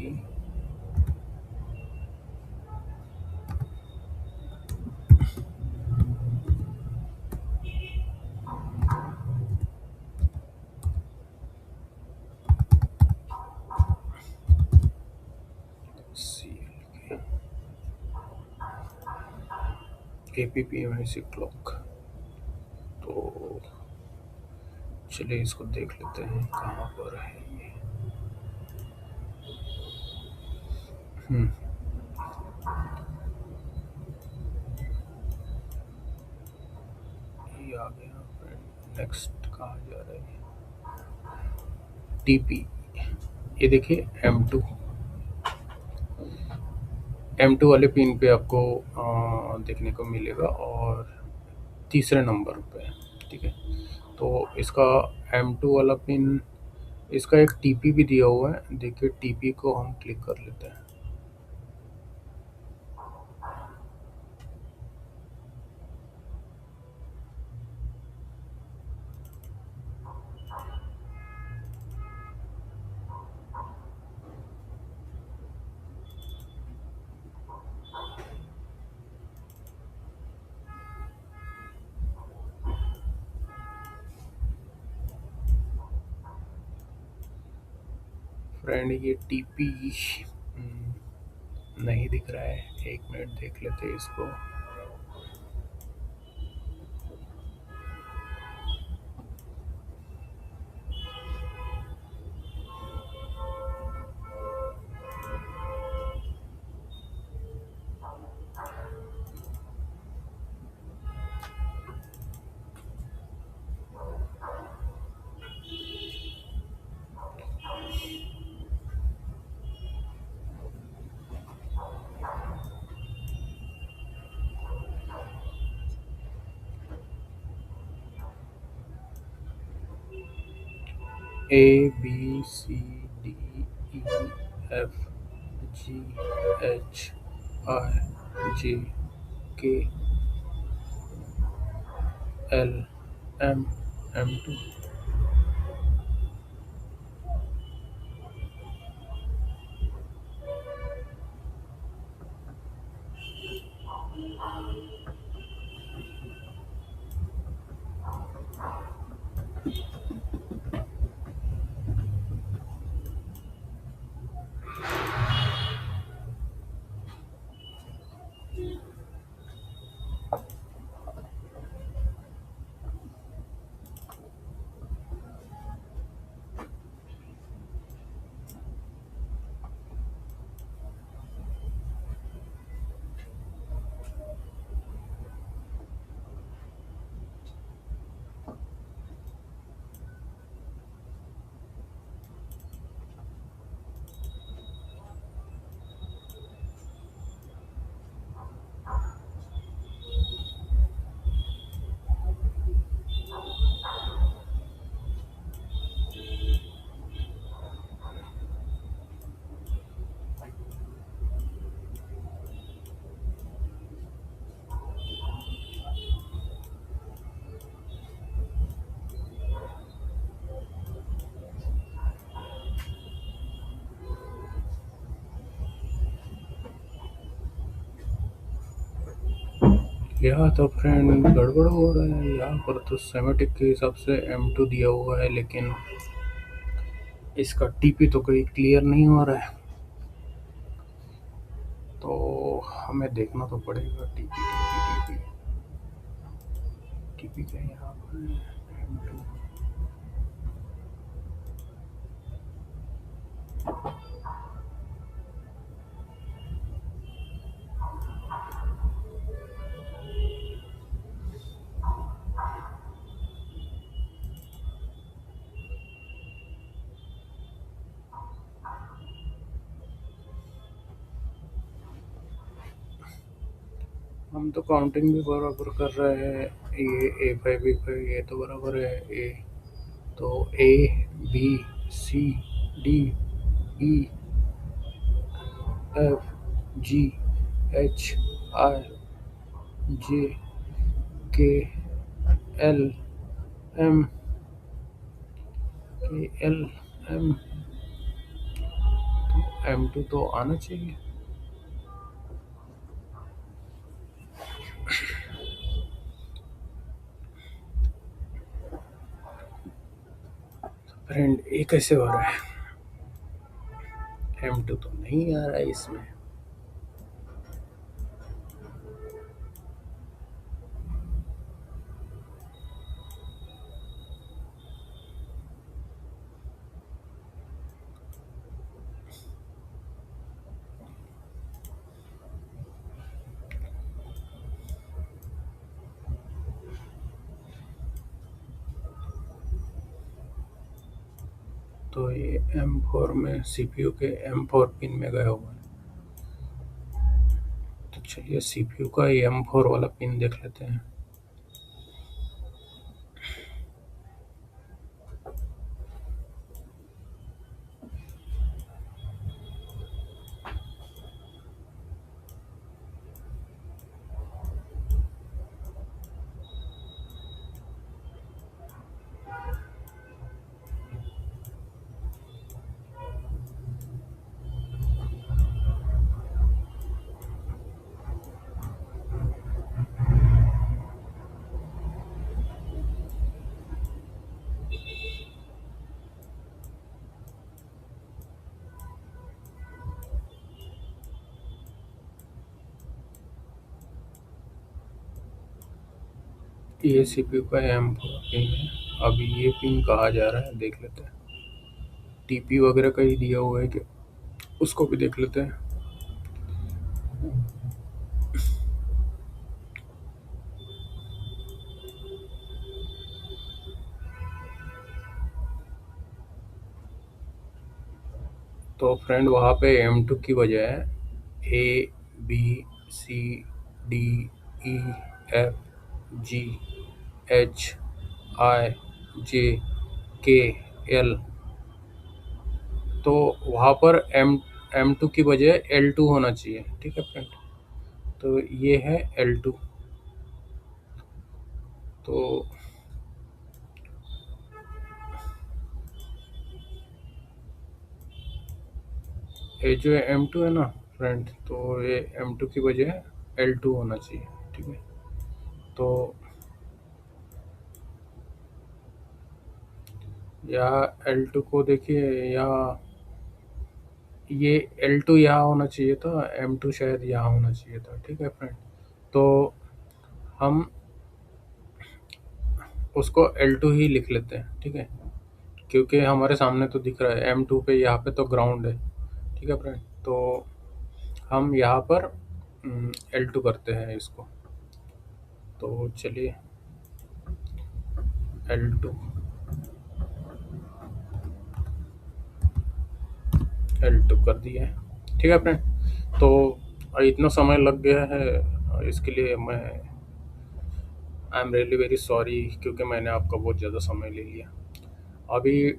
APPMIC clock. तो चलिए इसको देख लेते हैं कहाँ पर है ये। ये आ गया फ्रेंड। नेक्स्ट कहाँ जा रहा है? TP। ये देखिए M2 वाले पिन पे आपको देखने को मिलेगा, और तीसरे नंबर पे। ठीक है, तो इसका M2 वाला पिन, इसका एक TP भी दिया हुआ है। देखिए TP को हम क्लिक कर लेते हैं। फ्रेंड ये TP नहीं दिख रहा है। एक मिनट देख लेते हैं इसको। ABCDEFGHIJKLM M2। यहाँ तो फ्रेंड गड़बड़ हो रहा है। यहाँ पर तो सेमेटिक के हिसाब से M2 दिया हुआ है, लेकिन इसका TP तो कोई क्लियर नहीं हो रहा है। तो हमें देखना तो पड़ेगा TP TP TP क्या है यहाँ पर M2। हम तो काउंटिंग भी बराबर कर रहे हैं। ये A5 B5 ये तो बराबर है। ए तो ABCDE FGHIJKLM तो M2 तो आना चाहिए। फ्रेंड ये कैसे हो रहा है? M2 तो नहीं आ रहा है इसमें। तो ये M4 में CPU के M4 पिन में गया हुआ है। तो चलिए CPU का ये M4 वाला पिन देख लेते हैं। ये CPU का M4 पिन है। अभी ये पिन कहाँ जा रहा है देख लेते हैं। TP वगैरह का ही दिया हुआ है कि उसको भी देख लेते हैं। तो फ्रेंड वहाँ पे M2 की बजाय ABCDEFGHIJKL तो वहाँ पर M2 की बजाय L2 होना चाहिए। ठीक है फ्रेंड, तो ये है L2। तो ये जो M2 है ना फ्रेंड, तो ये M2 की बजाय L2 होना चाहिए। ठीक है, तो यहाँ L2 को देखिए, यहाँ ये L2 यहाँ होना चाहिए था, M2 शायद यहाँ होना चाहिए था। ठीक है फ्रेंड, तो हम उसको L2 ही लिख लेते हैं। ठीक है, क्योंकि हमारे सामने तो दिख रहा है M2 पे, यहाँ पे तो ग्राउंड है। ठीक है फ्रेंड, तो हम यहाँ पर L2 करते हैं इसको। तो चलिए L2 कर दिया है। ठीक है फ्रेंड, तो इतना समय लग गया है, इसके लिए मैं I am really very sorry, क्योंकि मैंने आपका बहुत ज़्यादा समय ले लिया। अभी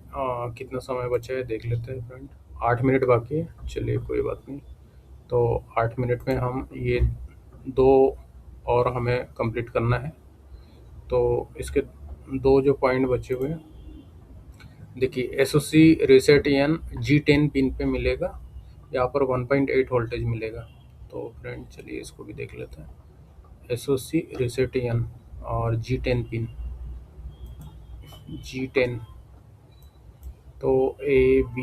कितना समय बचा है देख लेते हैं फ्रेंड। 8 मिनट बाकी है। चलिए कोई बात नहीं, तो 8 मिनट में हम ये 2 और हमें कंप्लीट करना है। तो इसके 2 जो पॉइंट बचे हुए हैं, देखिए SOC reset N G10 pin पे मिलेगा, यहाँ पर 1.8 वोल्टेज मिलेगा। तो फ्रेंड चलिए इसको भी देख लेते हैं। SOC रिसेटियन और G10 पिन, G10। तो ABCDEFG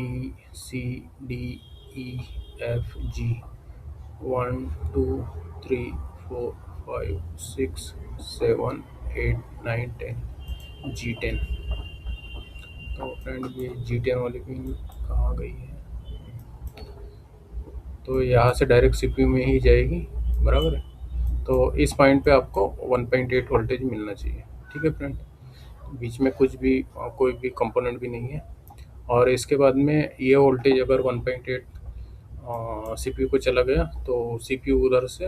1 2 3 4 5 6 7 8 9 10 G10। तो फ्रेंड ये G10 वाली पिन कहाँ गई है? तो यहाँ से डायरेक्ट CPU में ही जाएगी, बराबर है। तो इस पॉइंट पे आपको 1.8 वोल्टेज मिलना चाहिए, ठीक है फ्रेंड। बीच में कुछ भी कोई भी कंपोनेंट भी नहीं है। और इसके बाद में ये वोल्टेज अगर 1.8 CPU को चला गया तो CPU उधर से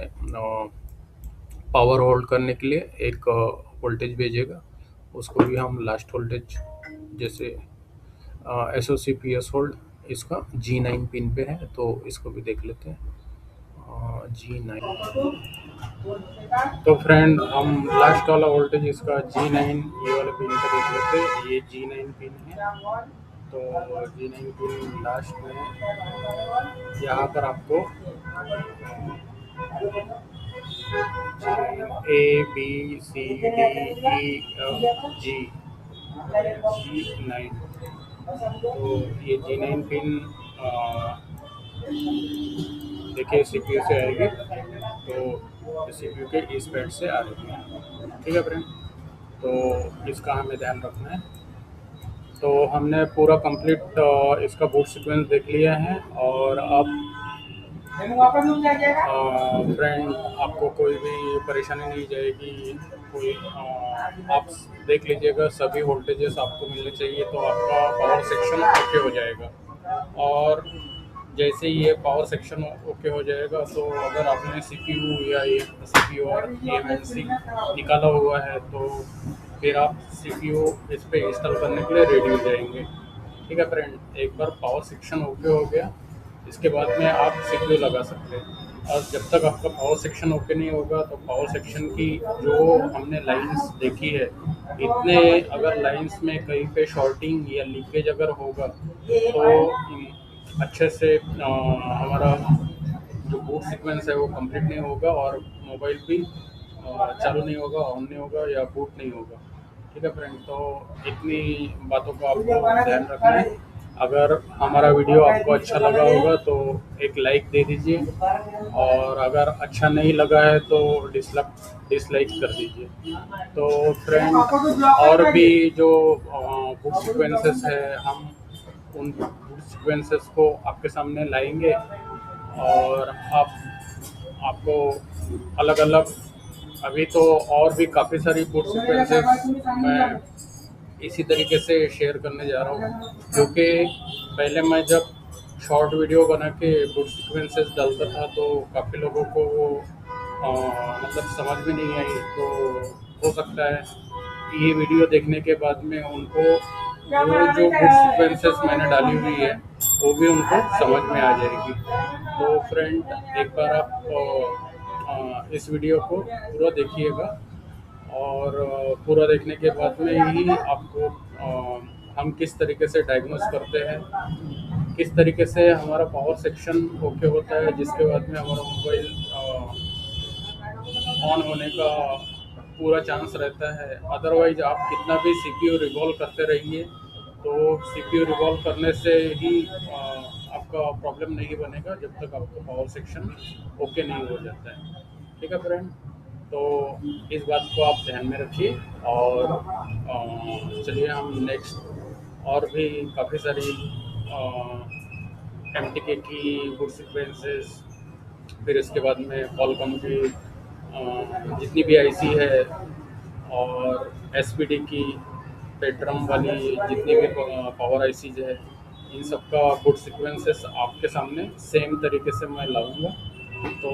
पावर होल्ड करने के लिए एक वोल्टेज भेजेगा, उसको भी हम लास्ट वोल्टेज, जैसे SOC PS होल्ड इसका G9 पिन पे है, तो इसको भी देख लेते हैं। G9। तो फ्रेंड हम लास्ट वाला वोल्टेज इसका G9 ये वाले पिन पे देख लेते हैं। ये G9 पिन है, तो G9 पिन लास्ट में यहाँ पर आपको ABCDEFG G9। तो ये G9 पिन देखिए CPU से आएगी, तो CPU के इस पैड से आ रही है, ठीक है फ्रेंड। तो इसका हमें ध्यान रखना है। तो हमने पूरा कंप्लीट इसका बूट सीक्वेंस देख लिया है। और अब फ्रेंड आपको कोई भी परेशानी नहीं जाएगी, कोई आप देख लीजिएगा, सभी वोल्टेजेस आपको मिलने चाहिए, तो आपका पावर सेक्शन ओके हो जाएगा। और जैसे ही ये पावर सेक्शन ओके हो जाएगा, तो अगर आपने CPU या CPU और eMMC निकाला हुआ है, तो फिर आप CPU इस पे इंस्टॉल करने के लिए रेडी हो जाएंगे, ठीक है फ्रेंड। एक बार पावर सेक्शन ओके हो गया, इसके बाद में आप CPU लगा सकते हैं। और जब तक आपका पावर सेक्शन ओके नहीं होगा, तो पावर सेक्शन की जो हमने लाइंस देखी है, इतने अगर लाइंस में कहीं पे शॉर्टिंग या लीकेज अगर होगा, तो अच्छे से हमारा जो बूट सीक्वेंस है वो कंप्लीट नहीं होगा, और मोबाइल भी चालू नहीं होगा, ऑन नहीं होगा या बूट नहीं होगा, ठीक है फ्रेंड। तो इतनी बातों को आपको ध्यान रखना है। अगर हमारा वीडियो आपको अच्छा लगा होगा तो एक लाइक दे दीजिए, और अगर अच्छा नहीं लगा है तो डिसलाइक कर दीजिए। तो फ्रेंड और भी जो बूट सीक्वेंसेस है, हम उन बूट सीक्वेंसेस को आपके सामने लाएंगे, और आपको अलग अलग, अभी तो और भी काफ़ी सारी बूट सीक्वेंसेस मैं इसी तरीके से शेयर करने जा रहा हूँ, क्योंकि पहले मैं जब शॉर्ट वीडियो बना के बूट सीक्वेंसेस डालता था, तो काफ़ी लोगों को वो मतलब समझ में नहीं आई। तो हो सकता है ये वीडियो देखने के बाद में उनको वो जो बूट सीक्वेंसेस मैंने डाली हुई है वो भी उनको समझ में आ जाएगी। तो फ्रेंड एक बार आप इस वीडियो को पूरा देखिएगा, और पूरा देखने के बाद में ही आपको हम किस तरीके से डायग्नोस करते हैं, किस तरीके से हमारा पावर सेक्शन ओके होता है, जिसके बाद में हमारा मोबाइल ऑन होने का पूरा चांस रहता है। अदरवाइज आप कितना भी CPU रिवॉल्व करते रहिए, तो CPU रिवॉल्व करने से ही आपका प्रॉब्लम नहीं बनेगा, जब तक आपका पावर सेक्शन ओके नहीं हो जाता है, ठीक है फ्रेंड। तो इस बात को आप ध्यान में रखिए। और चलिए हम नेक्स्ट और भी काफ़ी सारी MTK की गुड सीक्वेंसेस, फिर इसके बाद में Qualcomm की जितनी भी IC है, और SPD की पेट्रम वाली जितनी भी पावर ICs है, इन सब का गुड सीक्वेंसेस आपके सामने सेम तरीके से मैं लाऊंगा। तो